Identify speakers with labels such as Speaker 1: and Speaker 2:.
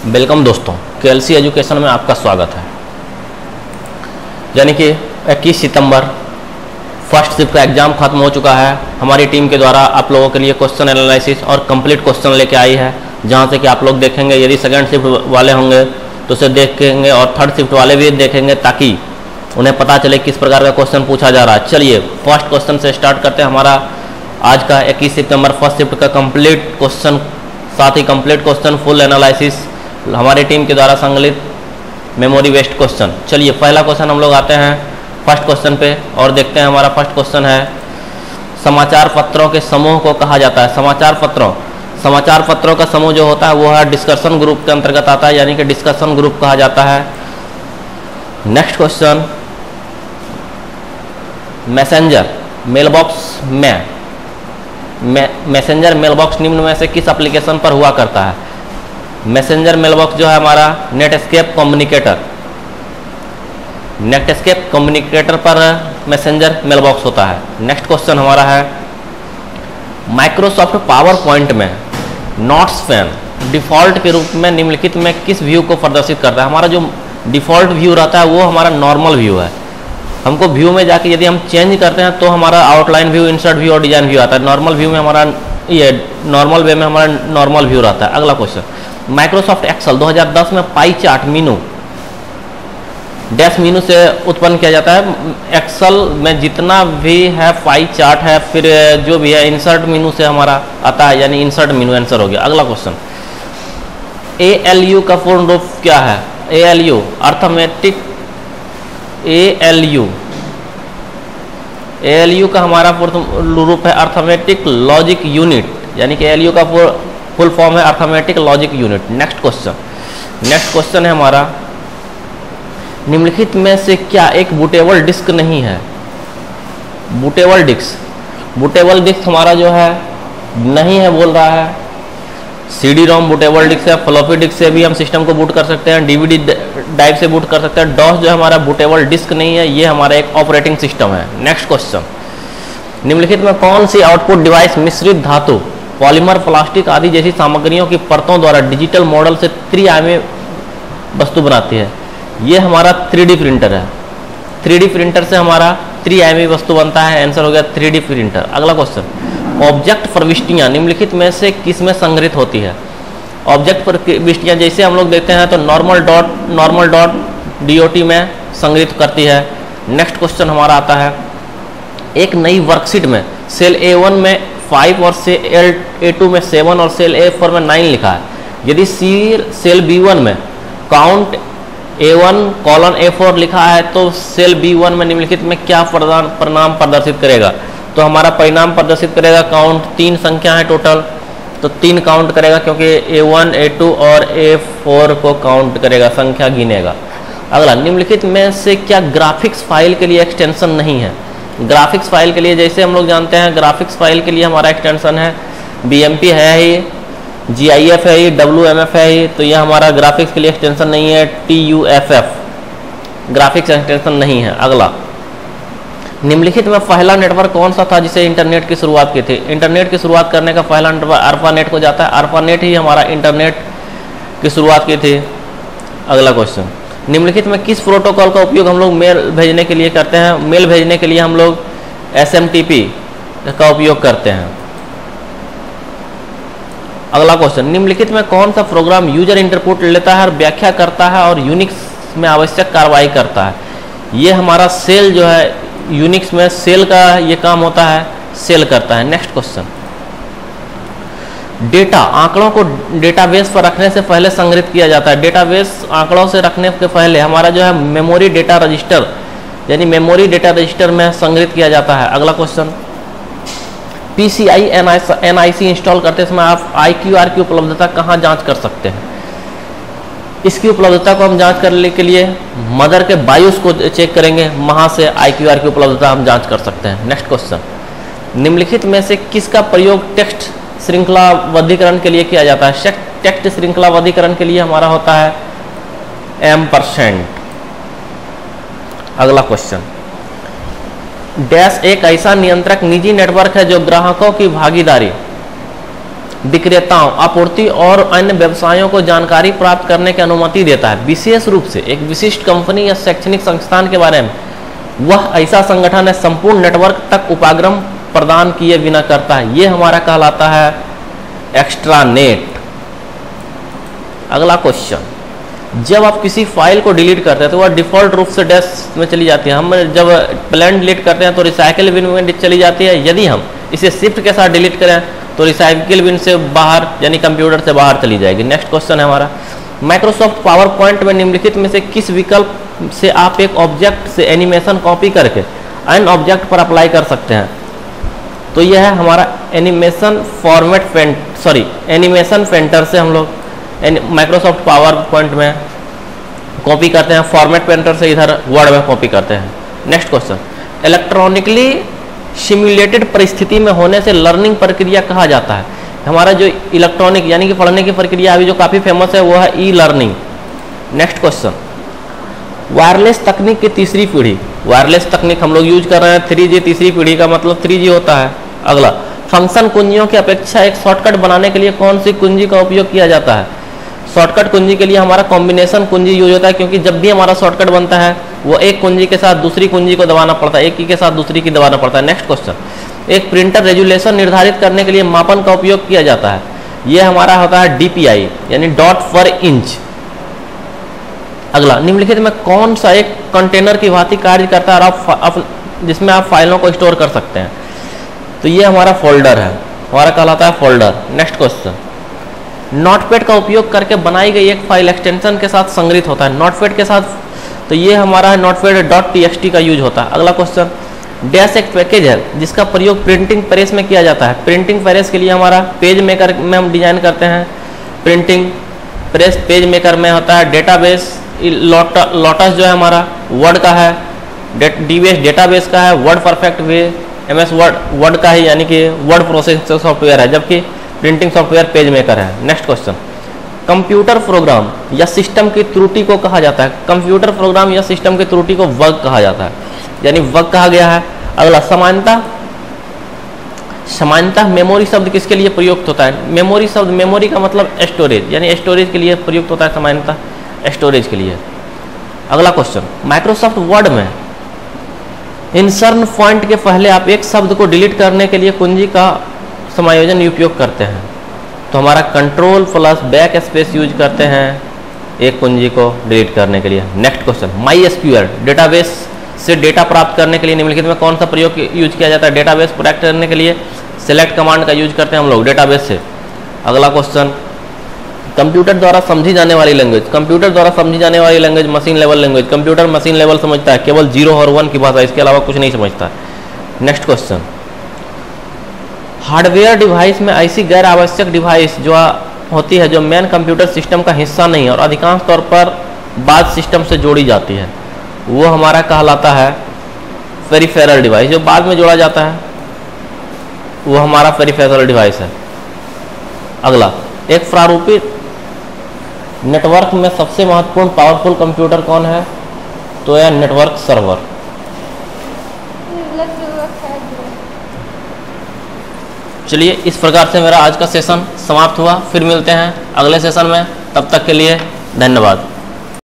Speaker 1: Welcome दोस्तों, KLC education में आपका स्वागत है। यानी कि 21 सितंबर फर्स्ट शिफ्ट का एग्ज़ाम खत्म हो चुका है। हमारी टीम के द्वारा आप लोगों के लिए क्वेश्चन एनालिसिस और कंप्लीट क्वेश्चन लेके आई है, जहां से कि आप लोग देखेंगे। यदि सेकंड शिफ्ट वाले होंगे तो उसे देखेंगे और थर्ड शिफ्ट वाले भी देखेंगे, ताकि उन्हें पता चले किस प्रकार का क्वेश्चन पूछा जा रहा है। चलिए फर्स्ट क्वेश्चन से स्टार्ट करते हैं। हमारा आज का 21 सितंबर फर्स्ट शिफ्ट का कंप्लीट क्वेश्चन, साथ ही कंप्लीट क्वेश्चन फुल एनालिसिस हमारी टीम के द्वारा संकलित मेमोरी बेस्ड क्वेश्चन। चलिए पहला क्वेश्चन हम लोग आते हैं फर्स्ट क्वेश्चन पे और देखते हैं। हमारा फर्स्ट क्वेश्चन है, समाचार पत्रों के समूह को कहा जाता है। समाचार पत्रों का समूह जो होता है वो है डिस्कशन ग्रुप के अंतर्गत आता है, यानी कि डिस्कशन ग्रुप कहा जाता है। नेक्स्ट क्वेश्चन, मैसेंजर मेलबॉक्स निम्न में से किस एप्लीकेशन पर हुआ करता है? मैसेंजर मेलबॉक्स जो है हमारा नेटस्केप कम्युनिकेटर पर मैसेंजर मेलबॉक्स होता है। नेक्स्ट क्वेश्चन हमारा है, माइक्रोसॉफ्ट पावर पॉइंट में नोट्स पैन डिफ़ॉल्ट के रूप में निम्नलिखित में किस व्यू को प्रदर्शित करता है? हमारा जो डिफ़ॉल्ट व्यू रहता है वो हमारा नॉर्मल व्यू है। हमको व्यू में जाके यदि हम चेंज करते हैं तो हमारा आउटलाइन व्यू, इंसर्ट व्यू और डिजाइन व्यू आता है। नॉर्मल व्यू में हमारा नॉर्मल वे में हमारा नॉर्मल व्यू रहता है। अगला क्वेश्चन, माइक्रोसॉफ्ट एक्सेल 2010 में पाई चार्ट मीनू से उत्पन्न किया जाता है। एक्सेल में जितना भी है पाई चार्ट है, फिर जो भी है इंसर्ट मीनू से हमारा आता है, यानी इंसर्ट मीनू आंसर हो गया। अगला क्वेश्चन, ALU का पूर्ण रूप क्या है? ALU का हमारा पूर्ण रूप है अर्थमेटिक लॉजिक यूनिट, यानी कि ALU का फुल फॉर्म है arithmetic logic unit. Next question है हमारा, निम्नलिखित में से क्या एक बूटेबल डिस्क नहीं है? बूटेबल डिस्क हमारा जो है नहीं है बोल रहा है। CD रोम बूटेबल डिस्क है, फ्लॉपी डिस्क से भी हम सिस्टम को बूट कर सकते हैं, DVD ड्राइव से बूट कर सकते हैं। डॉस जो हमारा बूटेबल डिस्क नहीं है, ये हमारा एक ऑपरेटिंग सिस्टम है। नेक्स्ट क्वेश्चन, निम्नलिखित में कौन सी आउटपुट डिवाइस मिश्रित धातु, पॉलीमर, प्लास्टिक आदि जैसी सामग्रियों की परतों द्वारा डिजिटल मॉडल से त्रिआयामी वस्तु बनाती है? ये हमारा 3D प्रिंटर है। 3D प्रिंटर से हमारा त्रिआयामी वस्तु बनता है। आंसर हो गया 3D प्रिंटर। अगला क्वेश्चन, ऑब्जेक्ट प्रविष्टियां निम्नलिखित में से किस में संग्रहित होती है? ऑब्जेक्ट प्रविष्टियां जैसे हम लोग देखते हैं तो नॉर्मल डॉट DOT में संग्रहित करती है। नेक्स्ट क्वेश्चन हमारा आता है, एक नई वर्कशीट में सेल A1 में 5 और सेल A2 में 7 और सेल A4 में 9 लिखा है। यदि सेल B1 में काउंट A1:A4 लिखा है तो सेल B1 में निम्नलिखित में क्या परिणाम प्रदर्शित करेगा? तो हमारा परिणाम प्रदर्शित करेगा काउंट। 3 संख्या है टोटल, तो 3 काउंट करेगा, क्योंकि A1, A2 और A4 को काउंट करेगा, संख्या गिनेगा। अगला, निम्नलिखित में से क्या ग्राफिक्स फाइल के लिए एक्सटेंशन नहीं है? ग्राफिक्स फाइल के लिए जैसे हम लोग जानते हैं, ग्राफिक्स फाइल के लिए हमारा एक्सटेंशन है BMP है ही, GIF है ही, WMF है ही, तो यह हमारा ग्राफिक्स के लिए एक्सटेंशन नहीं है। TUFF ग्राफिक्स एक्सटेंशन नहीं है। अगला, निम्नलिखित में पहला नेटवर्क कौन सा था जिसे इंटरनेट की शुरुआत की थी? इंटरनेट की शुरुआत करने का पहला नेटवर्क ARPANET को जाता है। ARPANET ही हमारा इंटरनेट की शुरुआत की थी। अगला क्वेश्चन, निम्नलिखित में किस प्रोटोकॉल का उपयोग हम लोग मेल भेजने के लिए करते हैं? मेल भेजने के लिए हम लोग SMTP का उपयोग करते हैं। अगला क्वेश्चन, निम्नलिखित में कौन सा प्रोग्राम यूजर इनपुट लेता है और व्याख्या करता है और यूनिक्स में आवश्यक कार्रवाई करता है? ये हमारा सेल जो है, यूनिक्स में सेल का ये काम होता है, सेल करता है। नेक्स्ट क्वेश्चन, डेटा आंकड़ों को डेटाबेस पर रखने से पहले संग्रहित किया जाता है। डेटाबेस आंकड़ों से रखने के पहले हमारा जो है मेमोरी डेटा रजिस्टर, यानी मेमोरी डेटा रजिस्टर में संग्रहित किया जाता है। अगला क्वेश्चन, PCI NIC इंस्टॉल करते समय आप IQR की उपलब्धता कहाँ जांच कर सकते हैं? इसकी उपलब्धता को हम जांच करने के लिए मदर के बायोस को चेक करेंगे, वहाँ से IQR की उपलब्धता हम जांच कर सकते हैं। नेक्स्ट क्वेश्चन, निम्नलिखित में से किसका प्रयोग टेक्स्ट श्रृंखलाबद्धीकरण के लिए किया जाता है? टेक्स्ट श्रृंखलाबद्धीकरण के लिए हमारा होता है %। अगला क्वेश्चन, डैश एक ऐसा नियंत्रक निजी नेटवर्क है जो ग्राहकों की भागीदारी विक्रेताओं, आपूर्ति और अन्य व्यवसायों को जानकारी प्राप्त करने की अनुमति देता है। विशेष रूप से एक विशिष्ट कंपनी या शैक्षणिक संस्थान के बारे में वह ऐसा संगठन है संपूर्ण नेटवर्क तक उपागम प्रदान किए बिना करता है। ये हमारा कहलाता है एक्स्ट्रानेट। अगला क्वेश्चन, जब आप किसी फाइल को डिलीट करते हैं तो वह डिफ़ॉल्ट रूप से डेस्क में चली जाती है। हम जब प्लेन डिलीट करते हैं तो रिसाइकिल बिन में चली जाती है। यदि हम इसे शिफ्ट के साथ डिलीट करें तो रिसाइकिल बिन से बाहर यानी कंप्यूटर से बाहर चली जाएगी। नेक्स्ट क्वेश्चन है हमारा, माइक्रोसॉफ्ट पावर पॉइंट में निम्नलिखित में से किस विकल्प से आप एक ऑब्जेक्ट से एनिमेशन कॉपी करके अन्य ऑब्जेक्ट पर अप्लाई कर सकते हैं? तो यह है हमारा एनिमेशन एनिमेशन पेंटर से हम लोग माइक्रोसॉफ्ट पावर पॉइंट में कॉपी करते हैं, फॉर्मेट पेंटर से इधर वर्ड में कॉपी करते हैं। नेक्स्ट क्वेश्चन, इलेक्ट्रॉनिकली सिम्युलेटेड परिस्थिति में होने से लर्निंग प्रक्रिया कहा जाता है। हमारा जो इलेक्ट्रॉनिक यानी कि पढ़ने की प्रक्रिया अभी जो काफ़ी फेमस है वो है e learning. Next question, wireless तकनीक की तीसरी पीढ़ी, वायरलेस तकनीक हम लोग यूज कर रहे हैं 3G, तीसरी पीढ़ी का मतलब 3G होता है। अगला, फंक्शन कुंजियों की अपेक्षा एक शॉर्टकट बनाने के लिए कौन सी कुंजी का उपयोग किया जाता है? शॉर्टकट कुंजी के लिए हमारा कॉम्बिनेशन कुंजी यूज होता है, क्योंकि जब भी हमारा शॉर्टकट बनता है वो एक कुंजी के साथ दूसरी कुंजी को दबाना पड़ता है, एक की के साथ दूसरी की दबाना पड़ता है। नेक्स्ट क्वेश्चन, एक प्रिंटर रेजुलेशन निर्धारित करने के लिए मापन का उपयोग किया जाता है। यह हमारा होता है DPI यानी डॉट पर इंच। अगला, निम्नलिखित में कौन सा एक कंटेनर की भांति कार्य करता है और जिसमें आप फाइलों को स्टोर कर सकते हैं? तो ये हमारा फोल्डर है, हमारा कहलाता है फोल्डर। नेक्स्ट क्वेश्चन, नोटपैड का उपयोग करके बनाई गई एक फाइल एक्सटेंशन के साथ संग्रहित होता है। नोटपैड के साथ तो ये हमारा है नोटपैड .txt का यूज होता है। अगला क्वेश्चन, डैश एक पैकेज है जिसका प्रयोग प्रिंटिंग प्रेस में किया जाता है। प्रिंटिंग प्रेस के लिए हमारा पेज मेकर में हम डिजाइन करते हैं। प्रिंटिंग प्रेस पेज मेकर में होता है डेटाबेस, लोटस जो है हमारा वर्ड का है, डीबीएस डेटाबेस का है, word perfect way MS word का है यानी कि वर्ड प्रोसेसिंग सॉफ्टवेयर है, जबकि प्रिंटिंग सॉफ्टवेयर पेज मेकर है। नेक्स्ट क्वेश्चन, कंप्यूटर प्रोग्राम या सिस्टम की त्रुटि को कहा जाता है। कंप्यूटर प्रोग्राम या सिस्टम की त्रुटि को बग कहा जाता है, यानी बग कहा गया है। अगला, समानता। समानता मेमोरी शब्द किसके लिए प्रयुक्त होता है? मेमोरी शब्द, मेमोरी का मतलब स्टोरेज, यानी स्टोरेज के लिए प्रयुक्त होता है समानता, स्टोरेज के लिए। अगला क्वेश्चन, माइक्रोसॉफ्ट वर्ड में इंसर्ट पॉइंट के पहले आप एक शब्द को डिलीट करने के लिए कुंजी का समायोजन उपयोग करते हैं। तो हमारा control plus back space use करते हैं एक कुंजी को डिलीट करने के लिए। नेक्स्ट क्वेश्चन, MySQL डेटाबेस से डेटा प्राप्त करने के लिए निम्नलिखित में कौन सा प्रयोग यूज किया जाता है? डेटाबेस प्राप्त करने के लिए सेलेक्ट कमांड का यूज करते हैं हम लोग डेटाबेस से। अगला क्वेश्चन, कंप्यूटर द्वारा समझी जाने वाली लैंग्वेज। कंप्यूटर द्वारा समझी जाने वाली language machine level language. Computer machine level समझता है, केवल 0 और 1 की भाषा, इसके अलावा कुछ नहीं समझता। नेक्स्ट क्वेश्चन, हार्डवेयर डिवाइस में ऐसी गैर आवश्यक डिवाइस जो होती है जो मेन कंप्यूटर सिस्टम का हिस्सा नहीं है और अधिकांश तौर पर बाद सिस्टम से जोड़ी जाती है, वो हमारा कहलाता है पेरिफेरल डिवाइस। जो बाद में जोड़ा जाता है वो हमारा पेरिफेरल डिवाइस है। अगला, एक प्रारूपित नेटवर्क में सबसे महत्वपूर्ण पावरफुल कंप्यूटर कौन है? तो यह नेटवर्क सर्वर। चलिए, इस प्रकार से मेरा आज का सेशन समाप्त हुआ। फिर मिलते हैं अगले सेशन में, तब तक के लिए धन्यवाद।